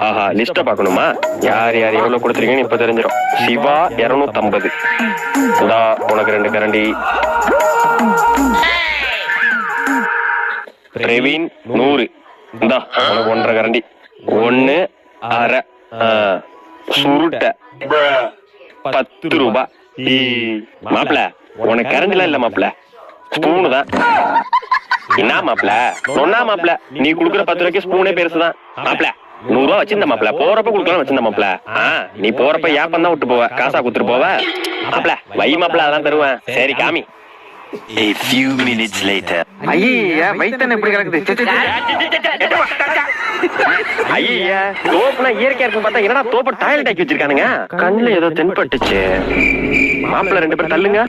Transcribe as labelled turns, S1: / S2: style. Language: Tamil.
S1: ஆஹா, லிஸ்ட பாக்கணுமா? யார் யார் எவ்வளவு கொடுத்துருக்கீங்கன்னு இப்ப தெரிஞ்சிடும். சிவா 250. இந்தா உனக்கு 2 கரண்டி. பிரவீன் 100. இந்தா உனக்கு 1.5 கரண்டி. 1 1/2. சுருட்ட 10 ரூபாய். மாப்பிள உனக்கு கரண்டிலாம் இல்ல மாப்பிள, ஸ்பூனு தான். என்ன மாப்பிள சொன்னா மாப்பிள, நீ குடுக்குற 10 ரூபாய்க்கு ஸ்பூனே பெருசுதான் மாப்பிள. 100 ரூபா வச்சிருந்த மாப்பிள, போறப்ப குடுக்கலாம் வச்சிருந்த மாப்பிள. நீ போறப்ப ஏப்பம் தான் விட்டு போவ, காசா குடுத்துட்டு போவ மாப்பிள. வை மாப்பிள, அதான் தருவேன். சரி காமி.
S2: A few minutes later.
S1: ஐயா வயித்தன எப்படி கிடக்குது? ஐயா தோப்புனா இயற்கையா இருக்கும் பார்த்தா என்னடா தோப்ப டாய்லெட் ஆக்கி வச்சிருக்கானுங்க. கண்ணுல ஏதோ தென்பட்டுச்சு. மாப்பிள 2 பேர் தள்ளுங்க.